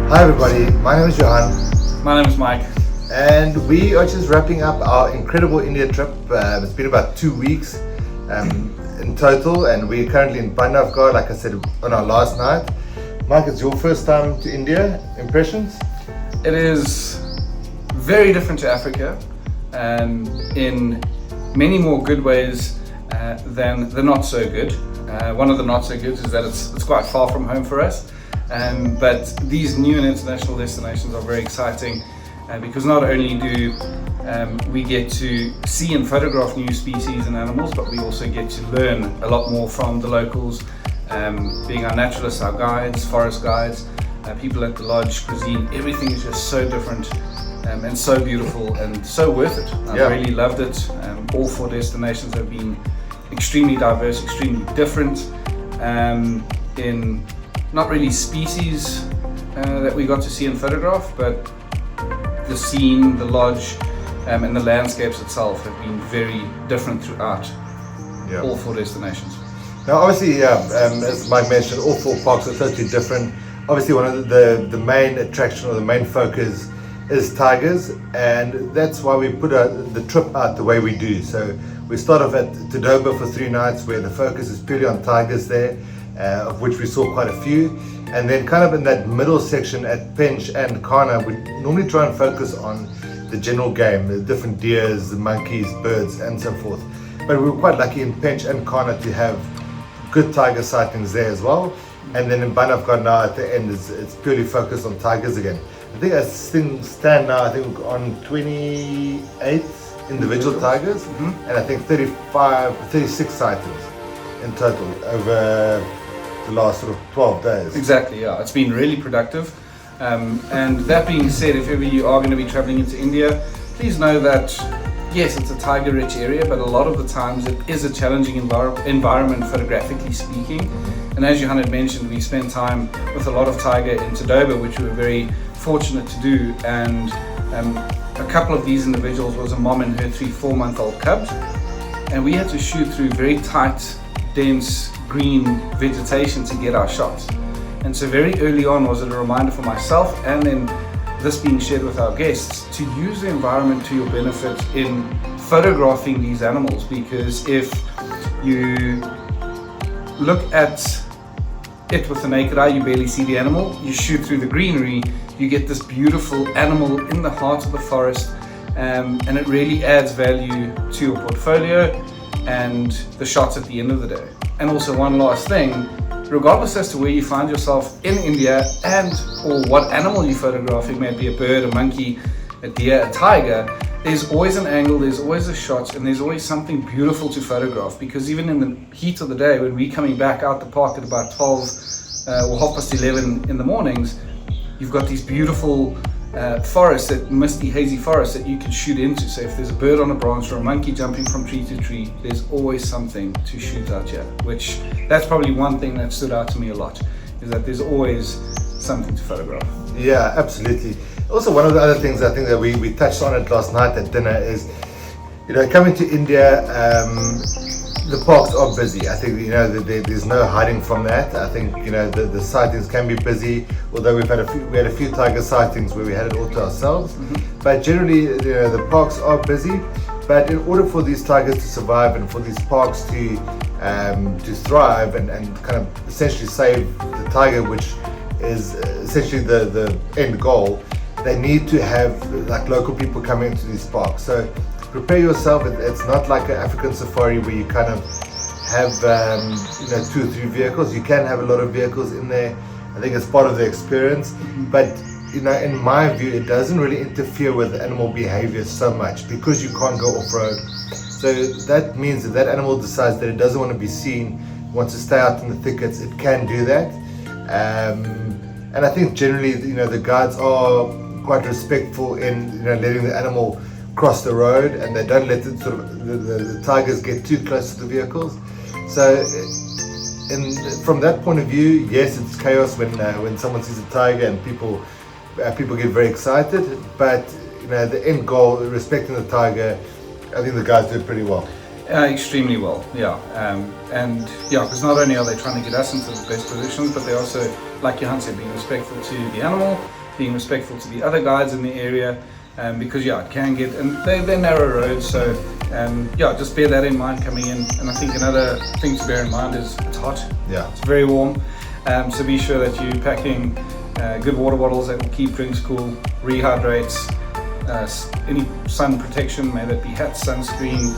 Hi everybody, my name is Johan My name is Mike. and we are just wrapping up our incredible India trip. It's been about 2 weeks in total, and we're currently in Bandhavgarh, like I said, on our last night. Mike, it's your first time to India. Impressions? It is very different to Africa in many more good ways than the not so good. One of the not so goods is that it's quite far from home for us. But these new and international destinations are very exciting because not only do we get to see and photograph new species and animals, but we also get to learn a lot more from the locals, being our naturalists, our guides, forest guides, people at the lodge, cuisine. Everything is just so different and so beautiful and so worth it. I really loved it. All 4 destinations have been extremely diverse, extremely different in not really species that we got to see and photograph, but the scene, the lodge, and the landscapes itself have been very different throughout all 4 destinations. Now, obviously, as Mike mentioned, all 4 parks are totally different. Obviously, one of the main attraction or the main focus is tigers, and that's why we put the trip out the way we do. So we start off at Tadoba for 3 nights, where the focus is purely on tigers there, of which we saw quite a few. And then kind of in that middle section at Pench and Kana, we normally try and focus on the general game, the different deers, the monkeys, birds, and so forth. But we were quite lucky in Pench and Kana to have good tiger sightings there as well. And then in Bandhavgarh now at the end, it's purely focused on tigers again. I think as things stand now, I think on 28 individual tigers, and I think 36 sightings in total over the last sort of 12 days. Exactly, yeah. It's been really productive. And that being said, if ever you are going to be traveling into India, please know that yes, it's a tiger-rich area, but a lot of the times it is a challenging environment photographically speaking. And as Johan had mentioned, we spent time with a lot of tiger in Tadoba, which we were very fortunate to do. And a couple of these individuals was a mom and her 3-4-month-old cubs. And we had to shoot through very tight, dense green vegetation to get our shots. And so very early on was it a reminder for myself, and then this being shared with our guests, to use the environment to your benefit in photographing these animals. Because if you look at it with the naked eye, you barely see the animal. You shoot through the greenery, you get this beautiful animal in the heart of the forest, and it really adds value to your portfolio and the shots at the end of the day. And also one last thing, regardless as to where you find yourself in India and or what animal you're photographing, maybe a bird, a monkey, a deer, a tiger, there's always an angle, there's always a shot, and there's always something beautiful to photograph. Because even in the heat of the day, when we're coming back out the park at about 12 or 11:30 in the mornings, you've got these beautiful forests, that misty, hazy forests that you can shoot into. So if there's a bird on a branch or a monkey jumping from tree to tree, there's always something to shoot out here. Which, that's probably one thing that stood out to me a lot, is that there's always something to photograph. Yeah, absolutely. Also, one of the other things I think that we touched on it last night at dinner is, coming to India, the parks are busy. I think, there's no hiding from that. I think, the sightings can be busy, although we had a few tiger sightings where we had it all to ourselves. But generally, the parks are busy. But in order for these tigers to survive and for these parks to thrive and kind of essentially save the tiger, which is essentially the end goal, they need to have like local people coming into these parks. So prepare yourself. It's not like an African safari where you kind of have 2 or 3 vehicles. You can have a lot of vehicles in there. I think it's part of the experience. But in my view, it doesn't really interfere with animal behavior so much, because you can't go off-road. So that means that that animal decides that it doesn't want to be seen, wants to stay out in the thickets, it can do that. And I think generally, the guides are quite respectful in letting the animal cross the road, and they don't let the tigers get too close to the vehicles. So from that point of view, yes, it's chaos when someone sees a tiger and people get very excited, but the end goal, respecting the tiger, I think the guys did pretty well. Extremely well, yeah. And yeah, because not only are they trying to get us into the best positions, but they also, like Johan said, being respectful to the animal, being respectful to the other guides in the area, because yeah, it can get, and they're narrow roads, so yeah, just bear that in mind coming in. And I think another thing to bear in mind is it's hot. Yeah. It's very warm, so be sure that you're packing good water bottles that will keep drinks cool, rehydrates, any sun protection, may that be hat, sunscreen,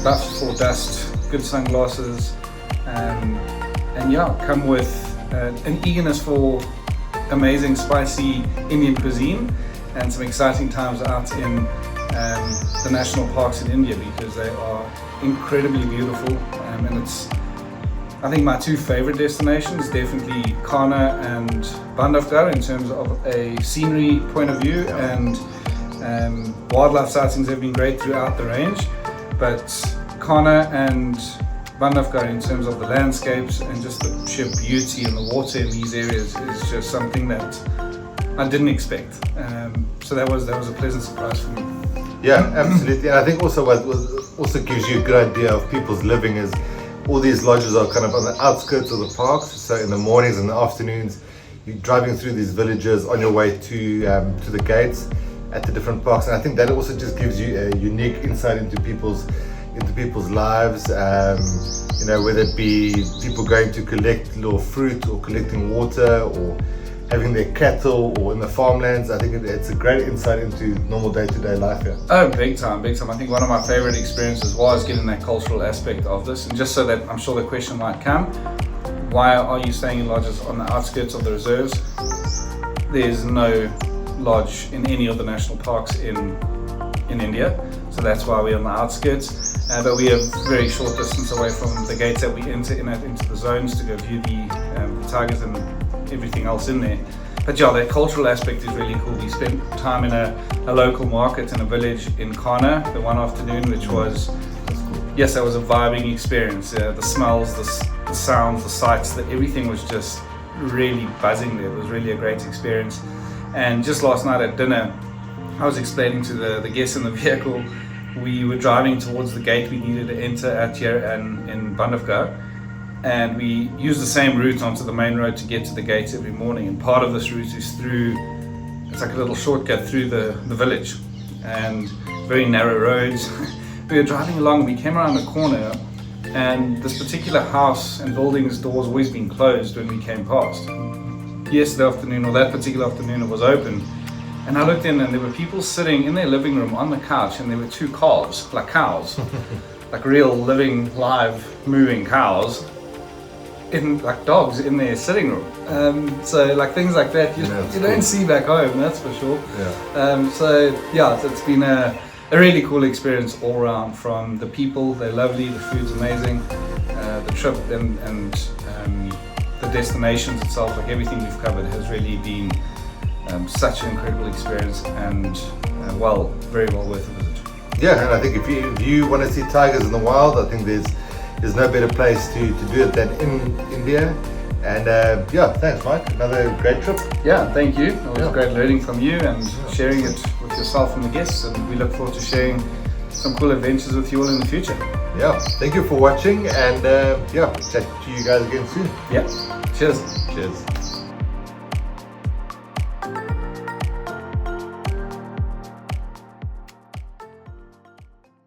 buffs for dust, good sunglasses, and yeah, come with an eagerness for amazing spicy Indian cuisine and some exciting times out in the national parks in India, because they are incredibly beautiful, and it's, I think, my two favorite destinations, definitely Kana and Bandhavgarh in terms of a scenery point of view, and wildlife sightings have been great throughout the range, but Kana and Bandhavgarh in terms of the landscapes and just the sheer beauty and the water in these areas is just something that I didn't expect. So that was a pleasant surprise for me. Yeah, absolutely. And I think also what also gives you a good idea of people's living is all these lodges are kind of on the outskirts of the parks. So in the mornings and the afternoons, you're driving through these villages on your way to the gates at the different parks, and I think that also just gives you a unique insight into people's lives. You know, whether it be people going to collect little fruit or collecting water or having their cattle or in the farmlands. I think it's a great insight into normal day-to-day life here. Oh, big time, big time. I think one of my favorite experiences was getting that cultural aspect of this, and just so that I'm sure the question might come, why are you staying in lodges on the outskirts of the reserves? There's no lodge in any of the national parks in India, so that's why we're on the outskirts, but we are very short distance away from the gates that we enter into the zones to go view the tigers and everything else in there. But yeah, that cultural aspect is really cool. We spent time in a local market in a village in Kana the one afternoon, which was, yes, that was a vibing experience. The smells, the sounds, the sights, that everything was just really buzzing there. It was really a great experience. And just last night at dinner, I was explaining to the guests in the vehicle, we were driving towards the gate we needed to enter at here in Bandhavgarh, and we use the same route onto the main road to get to the gates every morning. And part of this route is through, it's like a little shortcut through the village, and very narrow roads. We were driving along, we came around the corner, and this particular house and building's doors always been closed when we came past. Yesterday afternoon, or that particular afternoon, it was open, and I looked in and there were people sitting in their living room on the couch, and there were two calves, like cows, like real living, live, moving cows, in like dogs in their sitting room. So like things like that you don't see back home, that's for sure. Yeah. So yeah, it's been a really cool experience all around. From the people, they're lovely, the food's amazing, the trip and the destinations itself, like everything we've covered has really been such an incredible experience, and very well worth a visit. Yeah, and I think if you want to see tigers in the wild, I think there's no better place to do it than in India. And yeah, thanks Mike, another great trip. Yeah, thank you. It was great learning from you and sharing it with yourself and the guests, and we look forward to sharing some cool adventures with you all in the future. Yeah, thank you for watching, and yeah, chat to you guys again soon. Yeah, cheers. Cheers.